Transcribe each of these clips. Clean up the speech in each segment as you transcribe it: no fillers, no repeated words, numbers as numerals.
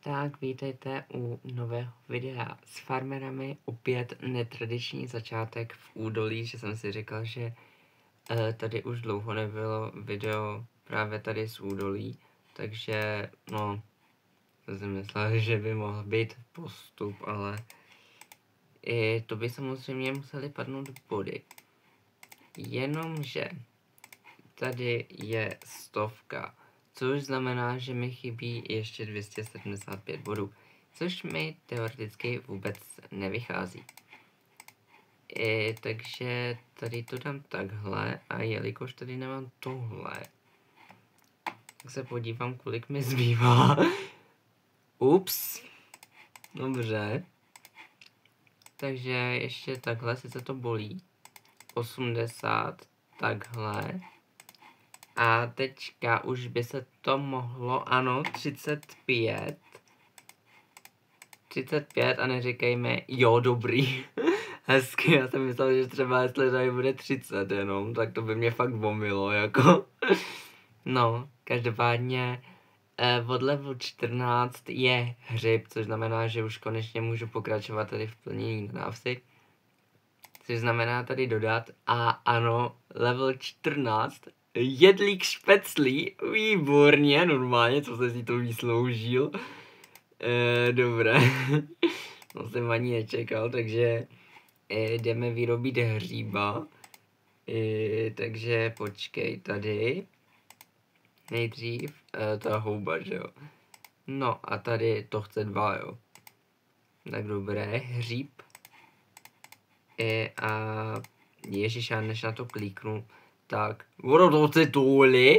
Tak vítejte u nového videa s farmerami, opět netradiční začátek v údolí, že jsem si říkal, že tady už dlouho nebylo video právě tady z údolí, takže no, jsem myslel, že by mohl být postup, ale i to by samozřejmě museli padnout body. Jenomže tady je 100. Což znamená, že mi chybí ještě 275 bodů, což mi teoreticky vůbec nevychází. Takže tady to dám takhle a jelikož tady nemám tohle, tak se podívám, kolik mi zbývá. Ups. Dobře. Takže ještě takhle, sice to bolí. 80, takhle. A teďka už by se to mohlo, ano, 35. 35 a neříkejme, jo, dobrý. Hezky, já jsem myslel, že třeba jestli tady bude 30 jenom, tak to by mě fakt vomilo, jako. No, každopádně od levelu 14 je hřib, což znamená, že už konečně můžu pokračovat tady v plnění nadávky. Což znamená tady dodat a ano, level 14, jedlík špeclí, výborně, normálně, co se si to vysloužil. Dobré, to jsem ani nečekal, takže jdeme vyrobit hříba. Takže počkej tady. Nejdřív ta houba, že jo. No a tady to chce 2, jo. Tak dobré, hříb. A ježiš, já než na to kliknu, tak vodotoci tohle.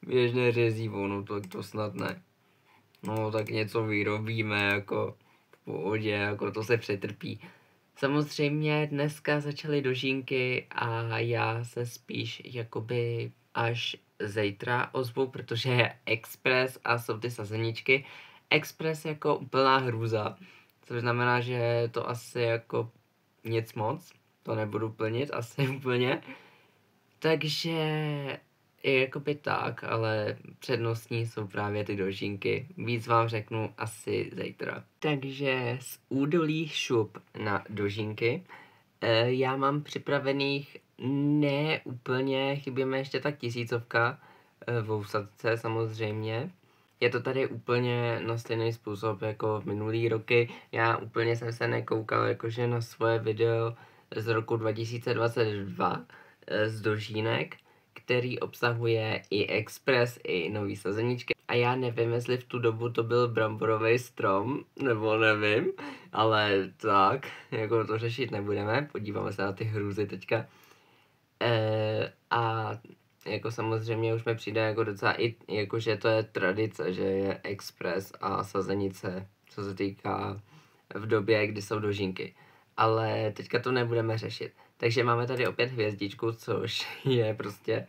Běžné řezivo, no to snad ne. No tak něco vyrobíme, jako v pohodě, jako to se přetrpí. Samozřejmě dneska začaly dožínky a já se spíš jakoby až zítra ozvu, protože je Express a jsou ty sazeničky. Express jako úplná hrůza, což znamená, že to asi jako nic moc, to nebudu plnit asi úplně. Takže jakoby tak, ale přednostní jsou právě ty dožínky. Víc vám řeknu asi zítra. Takže z údolí šup na dožínky. Já mám připravených ne úplně, chybí mi ještě tak 1000 v ousadce samozřejmě. Je to tady úplně na stejný způsob jako v minulý roky. Já úplně jsem se nekoukal jakože na svoje video z roku 2022 z dožínek, který obsahuje i Express, i nový sazeničky. A já nevím, jestli v tu dobu to byl bramborový strom, nebo nevím, ale tak, jako to řešit nebudeme, podíváme se na ty hrůzy teďka. A jako samozřejmě už mi přijde jako docela i, jakože to je tradice, že je Express a sazenice, co se týká v době, kdy jsou dožínky. Ale teďka to nebudeme řešit. Takže máme tady opět hvězdičku, což je prostě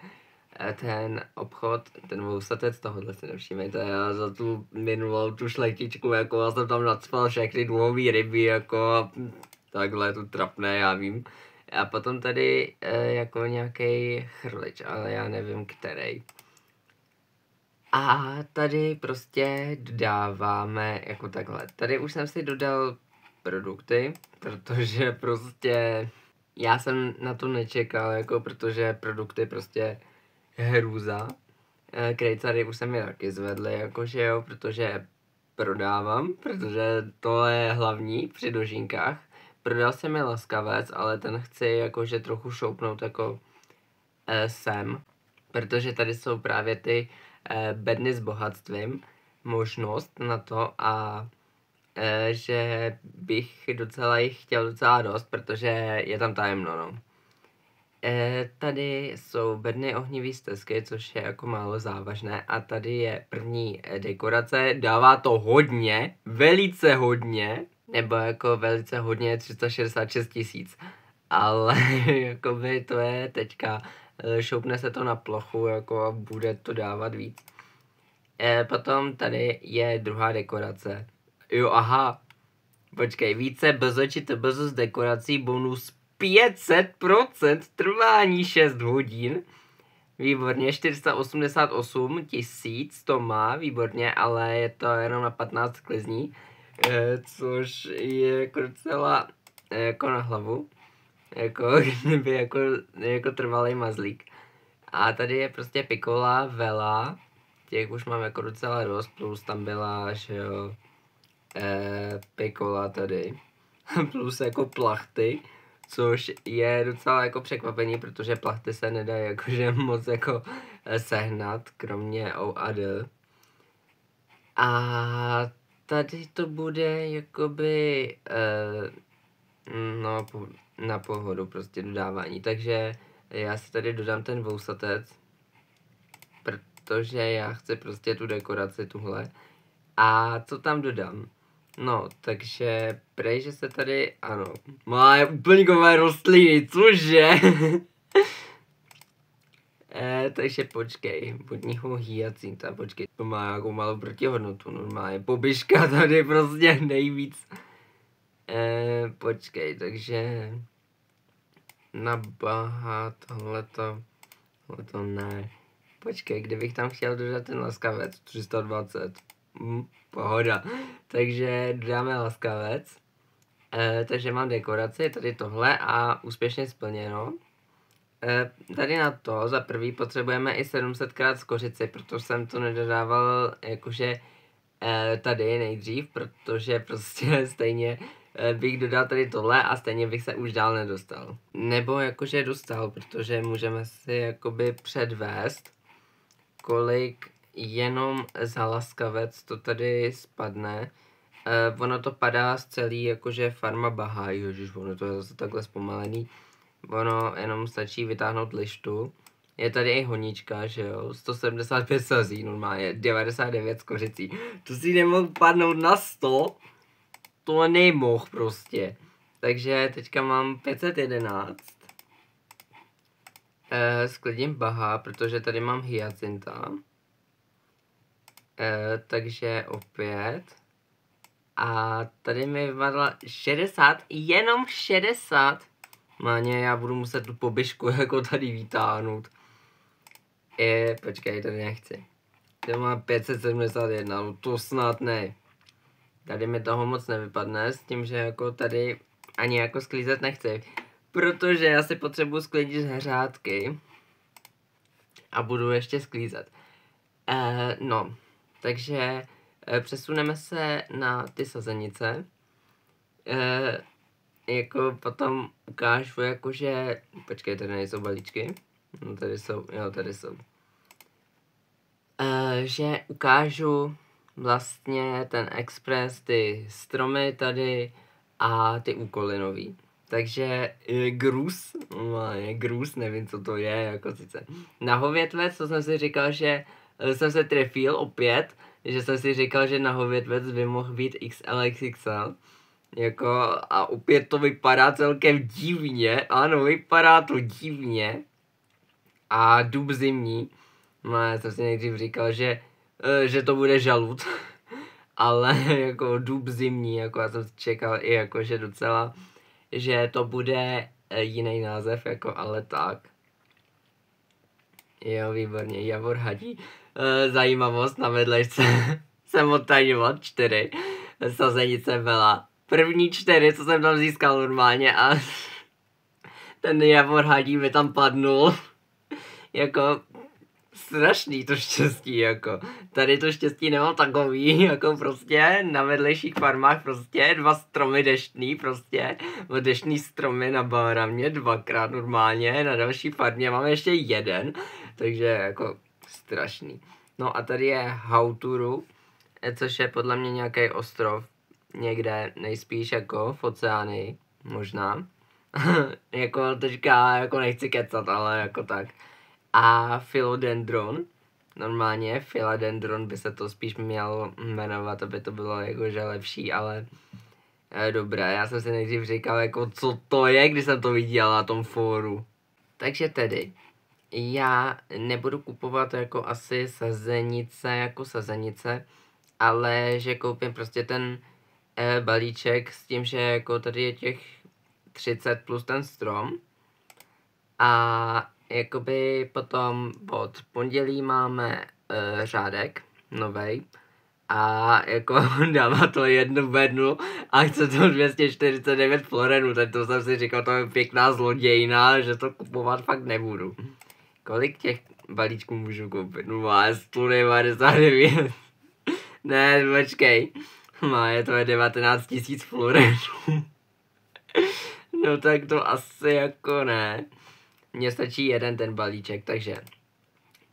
ten obchod, ten vousatec, tohohle si nevšímejte, já za tu minulou tu šlechtičku, jako já jsem tam nacpal všechny dluhový ryby, jako takhle tu trapné, já vím. A potom tady jako nějaký chrlič, ale já nevím který. A tady prostě dodáváme jako takhle. Tady už jsem si dodal produkty, protože prostě já jsem na to nečekal, jako protože produkty prostě hrůza. Krejcary už se mi taky zvedly, jakože jo, protože prodávám, protože to je hlavní při dožínkách. Prodal se mi laskavec, ale ten chci jakože trochu šoupnout jako sem, protože tady jsou právě ty bedny s bohatstvím, možnost na to a že bych docela jich chtěl docela dost, protože je tam tajemno, no. Tady jsou bedny ohnivý stezky, což je jako málo závažné a tady je první dekorace, dává to hodně, velice hodně, nebo jako velice hodně 366 000, ale jakoby to je teďka, šoupne se to na plochu jako a bude to dávat víc. Potom tady je druhá dekorace, jo aha, počkej, více brzo či to brzo s dekorací bonus 500%, trvání 6 hodin, Výborně, 488 000 to má, výborně, ale je to jenom na 15 sklizní, což je jako docela jako na hlavu, jako kdyby jako trvalý mazlík. A tady je prostě Pikola, Vela, těch už mám jako docela dost, plus tam byla, že jo, Pikola tady, plus jako plachty, což je docela jako překvapení, protože plachty se nedají jakože moc jako sehnat, kromě O a D. A tady to bude jakoby, no, na pohodu prostě dodávání, takže já si tady dodám ten vousatec, protože já chci prostě tu dekoraci tuhle. A co tam dodám? No, takže prej, že se tady, ano, má úplníkové rostliny, cože? Takže počkej, vodního hyacinta, počkej, to má nějakou malou protihodnotu, normálně, pobyška tady prostě nejvíc. Počkej, takže na Baha, tohleto ne. Počkej, kdybych tam chtěl dodat ten laskavec, 320, pohoda. Takže dodáme laskavec, takže mám dekoraci, tady tohle a úspěšně splněno. Tady na to za prvý potřebujeme i 700krát skořici, protože jsem to nedodával jakože tady nejdřív, protože prostě stejně bych dodal tady tohle a stejně bych se už dál nedostal. Nebo jakože dostal, protože můžeme si jakoby předvést, kolik jenom za laskavec to tady spadne. Ono to padá z celý jakože farma Baha, ježiš, ono to je zase takhle zpomalený. Ono jenom stačí vytáhnout lištu. Je tady i honička, že jo, 175 sazí, normálně, 99 s kořicí. To si nemohl padnout na 100, to nemohl prostě. Takže teďka mám 511. Sklidím Baha, protože tady mám hyacinta. Takže opět. A tady mi vypadla 60, jenom 60. Máně, já budu muset tu pobyšku jako tady vytáhnout. Počkej, tady nechci. To má 571, no to snad ne. Tady mi toho moc nevypadne, s tím, že jako tady ani jako sklízet nechci. Protože já si potřebuji sklidit hřátky. A budu ještě sklízet. No, takže přesuneme se na ty sazenice. Jako potom ukážu jakože, počkej, tady nejsou balíčky. No tady jsou, jo, tady jsou. Že ukážu vlastně ten express, ty stromy tady a ty úkoly nový. Takže grus, nevím co to je, jako sice. Na hovětvec, co jsem si říkal, že jsem se trefil opět, že jsem si říkal, že na hovětvec by mohl být XL. Jako, a opět to vypadá celkem divně, ano, vypadá to divně. A dub zimní, no já jsem si nejdřív říkal, že to bude žalud, ale jako dub zimní, jako já jsem čekal i jako, že docela, že to bude jiný název, jako ale tak. Jo, výborně, Javor hadí. Zajímavost na vedlejce jsem odtajňoval 4, sazenice byla. První 4, co jsem tam získal normálně a ten Javor hadí mi tam padnul. Jako strašný to štěstí, jako. Tady to štěstí nemám takový, jako prostě na vedlejších farmách prostě 2 stromy deštný prostě. Deštný stromy na Bahramě 2krát normálně, na další farmě mám ještě 1, takže jako strašný. No a tady je Hauturu, což je podle mě nějaký ostrov, někde nejspíš jako v oceáni, možná. Jako teďka jako nechci kecat, ale jako tak. A Philodendron, normálně Philodendron by se to spíš mělo jmenovat, aby to bylo jakože lepší, ale dobré, já jsem si nejdřív říkal jako co to je, když jsem to viděl na tom fóru. Takže tedy, já nebudu kupovat jako asi sazenice jako sazenice, ale že koupím prostě ten balíček s tím, že jako tady je těch 30 plus ten strom. A jakoby potom od pondělí máme řádek novej a jako dává to jednu bednu a chce to 249 florenů, tak to jsem si říkal, to je pěkná zlodějina, že to kupovat fakt nebudu. Kolik těch balíčků můžu koupit? No má 199. Ne, počkej. Má je to 19 000 florenů. No tak to asi jako ne. Mně stačí jeden ten balíček, takže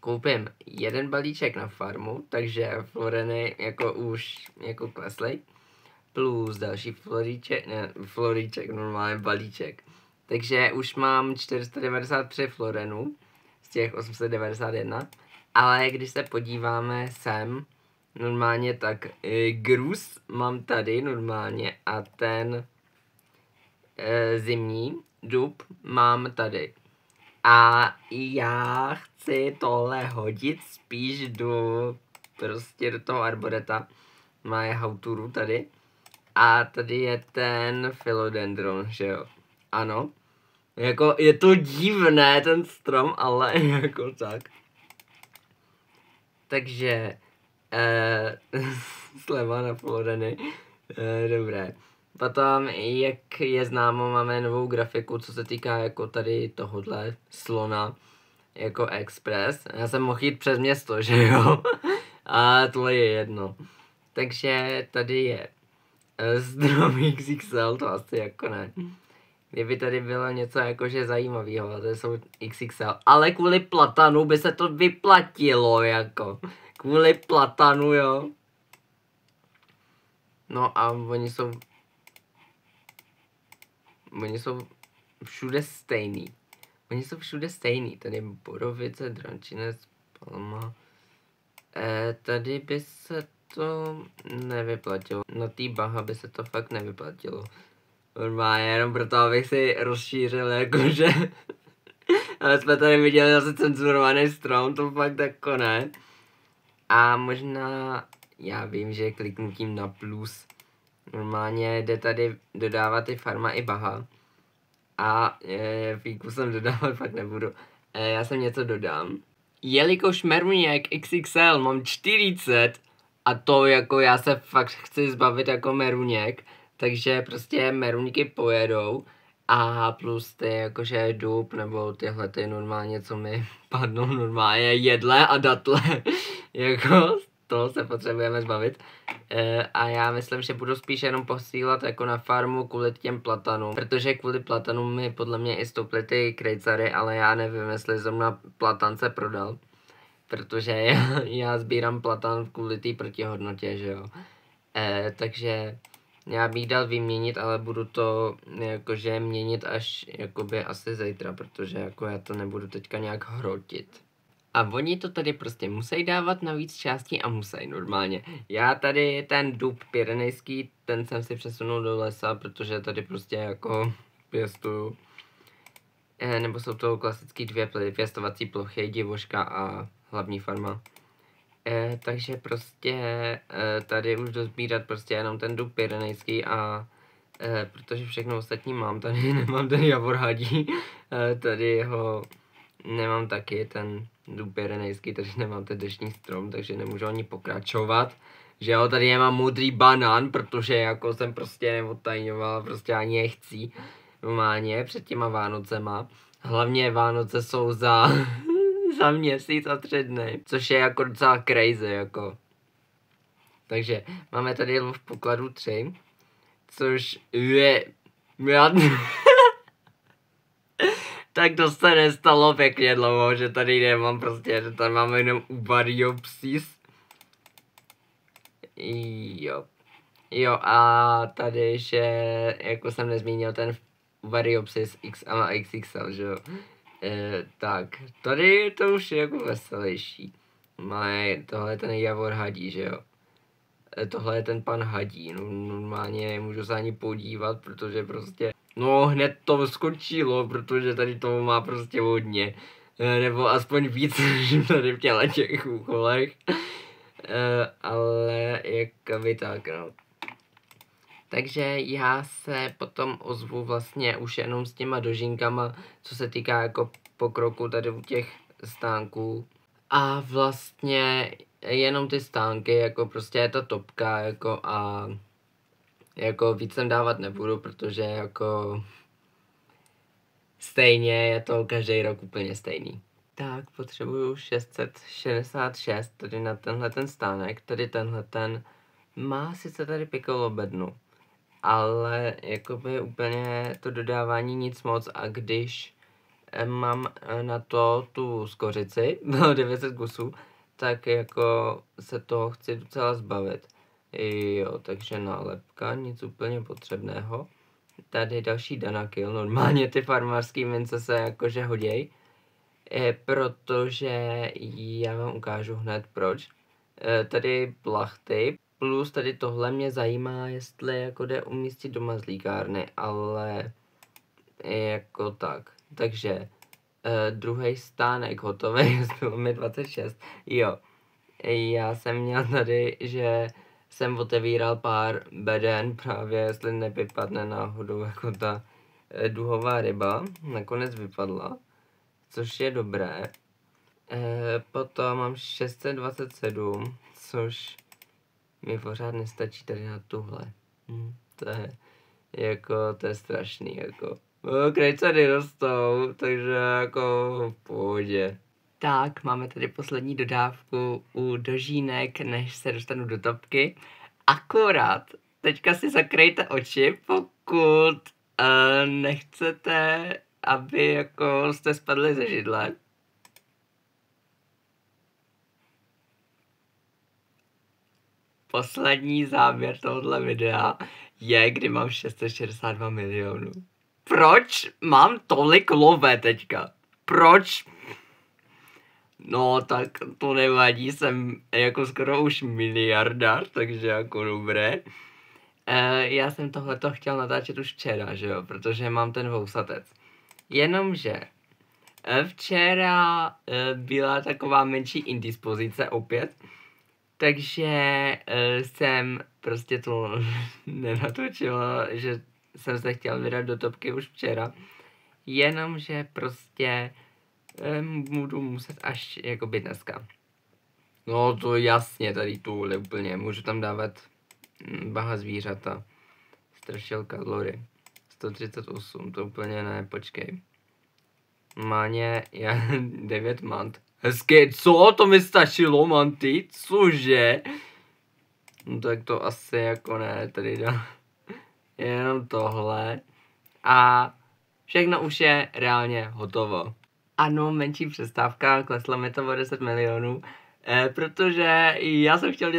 koupím jeden balíček na farmu, takže floreny jako už jako klesly. Plus další floríček, normálně balíček. Takže už mám 493 florenů z těch 891. Ale když se podíváme sem, normálně tak grus mám tady normálně a ten zimní dub mám tady. A já chci tohle hodit spíš prostě do toho arboreta. Má je hauturu tady. A tady je ten philodendron, že jo? Ano. Jako je to divné ten strom, ale jako tak. Takže sleva na floreny. Dobré. Potom, jak je známo, máme novou grafiku, co se týká jako tady tohodle slona, jako Express. Já jsem mohl jít přes město, že jo? A tohle je jedno. Takže tady je strom XXL, to asi jako ne. Kdyby tady bylo něco jakože zajímavého, to jsou XXL. Ale kvůli platanu by se to vyplatilo, jako. Kvůli platanu, jo. No a oni jsou všude stejný. Oni jsou všude stejný. Tady je borovice, drančinec, palma. Tady by se to nevyplatilo. Na té Baha by se to fakt nevyplatilo. Normálně, jenom proto, abych si rozšířil, jakože. Ale jsme tady viděli zase cenzurovaný strom, to fakt jako ne. A možná, já vím, že kliknutím na plus normálně jde tady dodávat i farma i Baha. A fíku jsem dodávat fakt nebudu. Já jsem něco dodám. Jelikož meruněk XXL mám 40 a to jako já se fakt chci zbavit jako meruněk, takže prostě meruňky pojedou a plus ty jakože dub nebo tyhle ty normálně, co mi padnou normálně jedle a datle, jako to se potřebujeme zbavit. A já myslím, že budu spíš jenom posílat jako na farmu kvůli těm platanům, protože kvůli platanům mi podle mě i stouply ty krejcary, ale já nevím, jestli zrovna platan se prodal. Protože já sbírám platan kvůli té protihodnotě, že jo. Takže já bych dal vyměnit, ale budu to jakože měnit až jakoby asi zítra, protože jako já to nebudu teďka nějak hrotit. A oni to tady prostě musí dávat na víc částí a musí normálně. Já tady ten dub pyrenejský, ten jsem si přesunul do lesa, protože tady prostě jako pěstuju. Nebo jsou to klasický dvě pěstovací plochy, divoška a hlavní farma. Takže prostě tady už dozbírat prostě jenom ten dub pyrenejský a protože všechno ostatní mám, tady nemám ten javor hadí, tady ho nemám taky, ten dub pyrenejský, takže nemám ten deštní strom, takže nemůžu ani pokračovat. Že jo, tady nemám modrý banán, protože jako jsem prostě neodtajňoval, prostě ani nechci. Normálně před těma Vánocema. Hlavně Vánoce jsou za měsíc a 3 dny, což je jako docela crazy, jako. Takže máme tady v pokladu 3, což je... Tak to se nestalo pěkně dlouho, že tady nemám prostě, že tady máme jenom Uvariopsis. Jo, a tady, že jako jsem nezmínil ten Uvariopsis XL a XXL, že jo. Tak, tady to už je jako veselější. Tohle je ten javor hadí, že jo. Tohle je ten pan hadí, no, normálně nemůžu se ani podívat, protože prostě... No hned to skočilo, protože tady toho má prostě hodně. Nebo aspoň víc, než tady v těch úkolech. Ale jak by tak, no. Takže já se potom ozvu vlastně už jenom s těma dožinkama, co se týká jako pokroku tady u těch stánků. A vlastně jenom ty stánky, jako prostě je ta topka, jako a jako víc sem dávat nebudu, protože jako stejně je to každý rok úplně stejný. Tak potřebuju 666 tady na tenhle ten stánek, tady tenhle ten má sice tady piccolo bednu, ale jakoby úplně to dodávání nic moc a když mám na to tu skořici, 900 kusů, tak jako se toho chci docela zbavit. Jo, takže nálepka, nic úplně potřebného. Tady další Danakil, normálně ty farmářský mince se jakože hoděj. Protože já vám ukážu hned proč. Tady plachty, plus tady tohle mě zajímá, jestli jako jde umístit do mazlíkárny, ale jako tak. Takže druhý stánek hotový, bylo mi 26. Jo, já jsem měl tady, že jsem otevíral pár beden, právě jestli nevypadne náhodou jako ta duhová ryba. Nakonec vypadla, což je dobré. Potom mám 627, což mi pořád nestačí tady na tuhle. To je strašný, jako. Krejcady rostou, takže jako v pohodě. Tak, máme tady poslední dodávku u dožínek, než se dostanu do topky. Akorát, teďka si zakrejte oči, pokud nechcete, aby jako jste spadli ze židle. Poslední záběr tohohle videa je, kdy mám 662 milionů. Proč mám tolik love teďka? Proč? No tak to nevadí, jsem jako skoro už miliardář, takže jako dobré. Já jsem tohleto chtěl natáčet už včera, že jo, protože mám ten vousatec. Jenomže včera byla taková menší indispozice opět, takže jsem prostě to nenatočil, že jsem se chtěl vydat do topky už včera. Jenomže prostě budu muset až jakoby dneska. No to jasně, tady tuhle úplně, můžu tam dávat baha zvířata. Strašilka Glory. 138, to úplně ne, počkej. Máně, já 9 mant. Hezky, co? To mi stačilo, manty? Cože? No tak to asi jako ne, tady dá jenom tohle. A všechno už je reálně hotovo. Ano, menší přestávka, klesla mi to o 10 milionů. Protože já jsem chtěl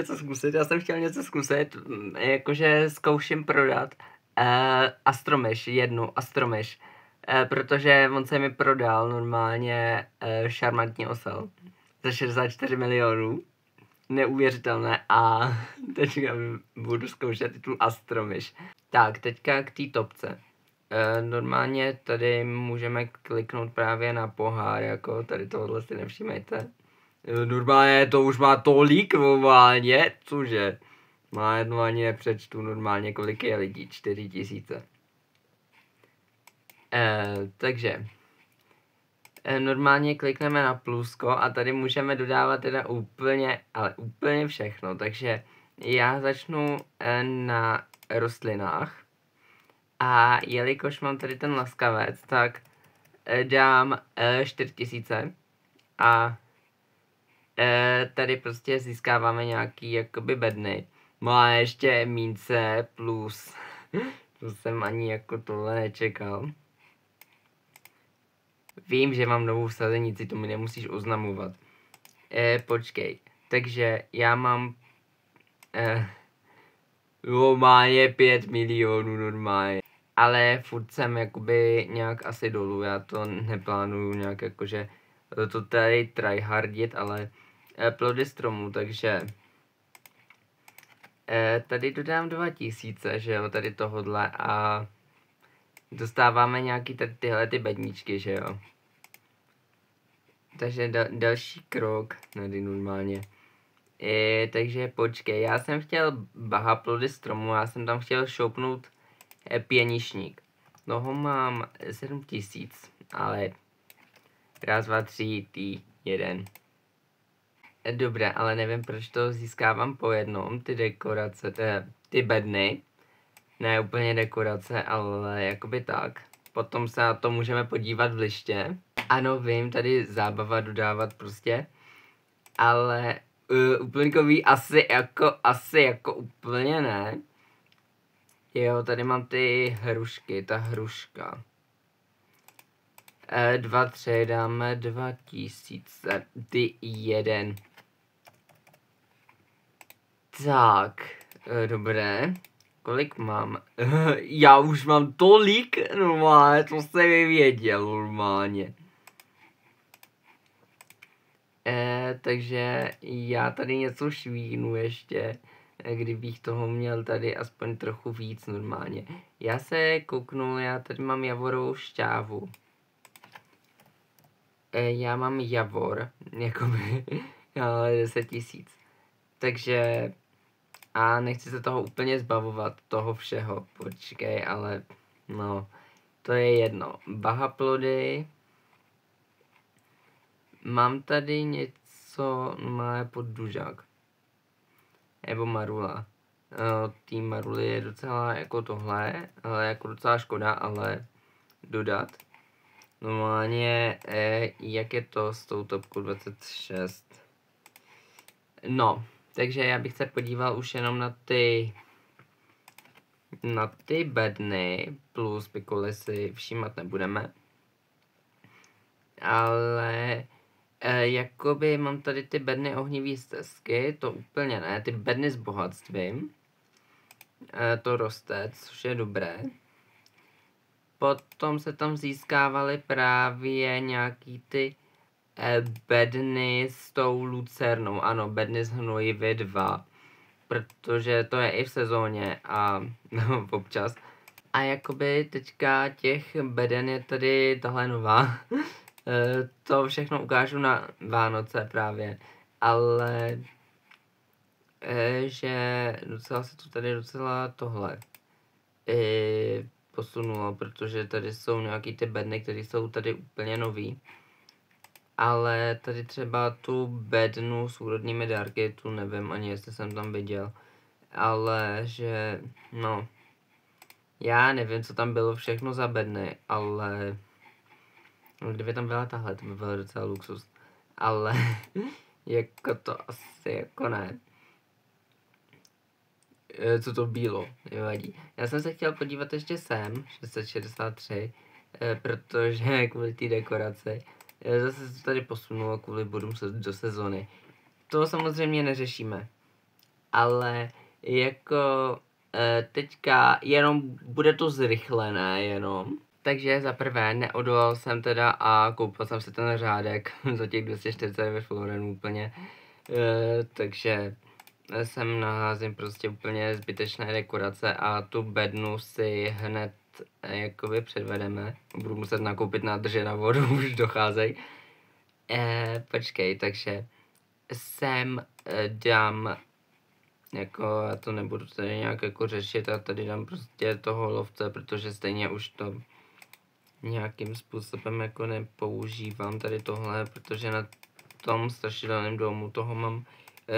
něco zkusit, jakože zkouším prodat Astromeš, jednu Astromeš, protože on se mi prodal normálně šarmantní osel za 64 milionů, neuvěřitelné, a teďka budu zkoušet tu Astromeš. Tak, teďka k té topce. Normálně tady můžeme kliknout právě na pohár, jako tady tohle si nevšímejte. Normálně to už má tolik normálně, cože? Má jedno ani nepřečtu normálně, kolik je lidí, 4000. Takže normálně klikneme na plusko a tady můžeme dodávat teda úplně, ale úplně všechno. Takže já začnu na rostlinách a jelikož mám tady ten laskavec, tak dám 4000 a tady prostě získáváme nějaký jakoby bedny. Má ještě mince plus, to jsem ani jako tohle nečekal. Vím, že mám novou sazenici, to mi nemusíš oznamovat. Počkej, takže já mám normálně 5 milionů normálně. Ale furt jsem jakoby nějak asi dolů, já to neplánuju nějak jakože to tady tryhardit, ale plody stromů, takže tady dodám 2000, že jo, tady tohodle a dostáváme nějaký tady tyhle ty bedničky, že jo. Takže další krok, tady normálně. Takže počkej, já jsem chtěl baha plody stromu, já jsem tam chtěl šoupnout pěnišník. Toho mám 7000, ale Raz, dva, tři, jeden. Dobré, ale nevím, proč to získávám po jednom, ty dekorace, ty bedny. Ne úplně dekorace, ale jakoby tak. Potom se na to můžeme podívat v liště. Ano, vím, tady zábava dodávat prostě. Ale úplňkový asi jako úplně ne. Jo, tady mám ty hrušky, ta hruška. 2, 3, dáme 2000, ty 1. Tak, dobré. Kolik mám? Já už mám tolik, normálně, to jsem věděl normálně. Takže já tady něco švínu ještě, kdybych toho měl tady aspoň trochu víc normálně. Já se kouknu, já tady mám javorovou šťávu. Já mám javor, jakoby, ale 10 000. Takže, a nechci se toho úplně zbavovat, toho všeho, počkej, ale, no, to je jedno. Bahaplody. Mám tady něco, má poddužák. Nebo marula. Tý maruly je docela jako tohle, ale jako docela škoda, ale dodat. Normálně, jak je to s tou topkou 26? No, takže já bych se podíval už jenom na ty bedny, plus pikoly si všímat nebudeme. Ale jakoby mám tady ty bedny ohnivý stezky, to úplně ne, ty bedny s bohatstvím. To roste, což je dobré. Potom se tam získávaly právě nějaký ty bedny s tou lucernou, ano, bedny z hnojivy 2. Protože to je i v sezóně a no, občas. A jakoby teďka těch beden je tady tahle nová. To všechno ukážu na Vánoce právě, ale že docela se to tady docela tohle posunulo, protože tady jsou nějaký ty bedny, které jsou tady úplně nový. Ale tady třeba tu bednu s úrodnými dárky, tu nevím ani jestli jsem tam viděl. Ale že, no, já nevím, co tam bylo všechno za bedny, ale kdyby tam byla tahle, to by bylo docela luxus. Ale jako to asi jako ne. Co to bylo, nevadí. Já jsem se chtěl podívat ještě sem, 663, protože kvůli té dekoraci. Zase se to tady posunulo kvůli bodům do sezony. To samozřejmě neřešíme. Ale jako teďka jenom bude to zrychlené jenom. Takže za prvé neodolal jsem teda a koupil jsem si ten řádek za těch 249 florenů úplně. Takže sem naházím prostě úplně zbytečné dekorace a tu bednu si hned jakoby předvedeme. Budu muset nakoupit nádrže na vodu, už docházejí. Počkej, takže sem dám jako, já to nebudu tady nějak jako řešit a tady dám prostě toho lovce, protože stejně už to nějakým způsobem jako nepoužívám tady tohle, protože na tom strašidelném domu toho mám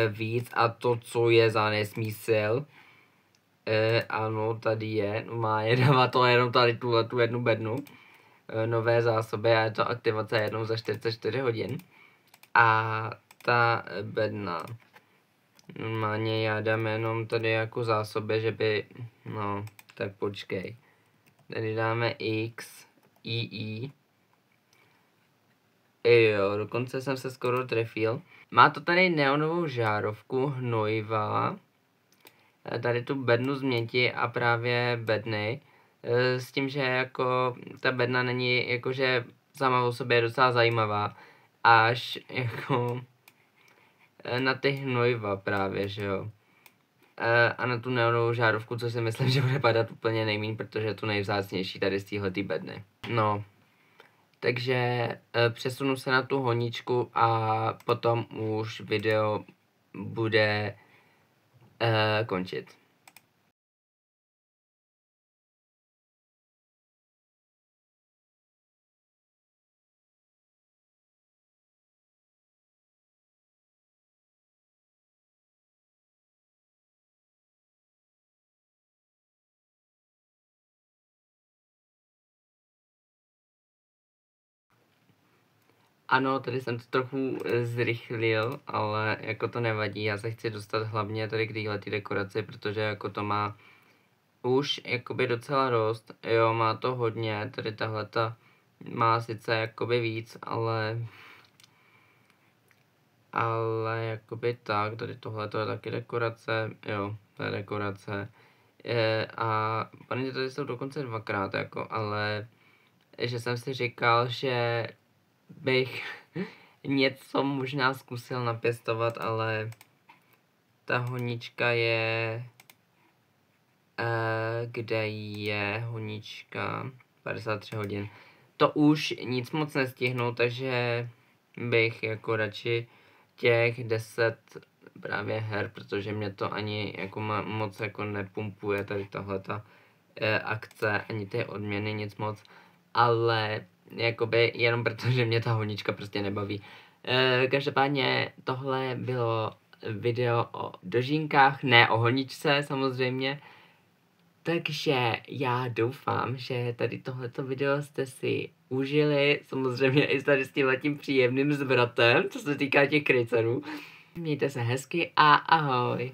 víc a to, co je za nesmysl. Ano, tady je, má je, dává to jenom tady tu jednu bednu. Nové zásoby a je to aktivace jednou za 44 hodin. A ta bedna. Normálně já dám jenom tady jako zásoby, že by, no, tak počkej. Tady dáme X, II. Jo, dokonce jsem se skoro trefil. Má to tady neonovou žárovku, hnojiva. Tady tu bednu z měti a právě bedny. S tím, že jako ta bedna není jakože sama o sobě je docela zajímavá. Až jako na ty hnojiva právě, že jo. A na tu neonovou žárovku, co si myslím, že bude padat úplně nejméně, protože je to nejvzácnější tady z téhletý bedny. No, takže přesunu se na tu honičku a potom už video bude končit. Ano, tady jsem to trochu zrychlil, ale jako to nevadí, já se chci dostat hlavně tady k téhle dekoraci, protože jako to má už jakoby docela dost, jo, má to hodně, tady tahleta má sice jakoby víc, ale jakoby tak, tady tohle to je taky dekorace, jo, to je dekorace. A paní tady jsou dokonce dvakrát, jako, ale že jsem si říkal, že bych něco možná zkusil napěstovat, ale ta honička je... kde je honička? 53 hodin. To už nic moc nestihnu, takže bych jako radši těch 10 právě her, protože mě to ani jako moc jako nepumpuje tady tahleta akce, ani ty odměny, nic moc, ale jakoby jenom protože mě ta honička prostě nebaví. Každopádně tohle bylo video o dožínkách, ne o honičce samozřejmě. Takže já doufám, že tady tohleto video jste si užili, samozřejmě i tady s tímhletím příjemným zvratem, co se týká těch krycerů. Mějte se hezky a ahoj.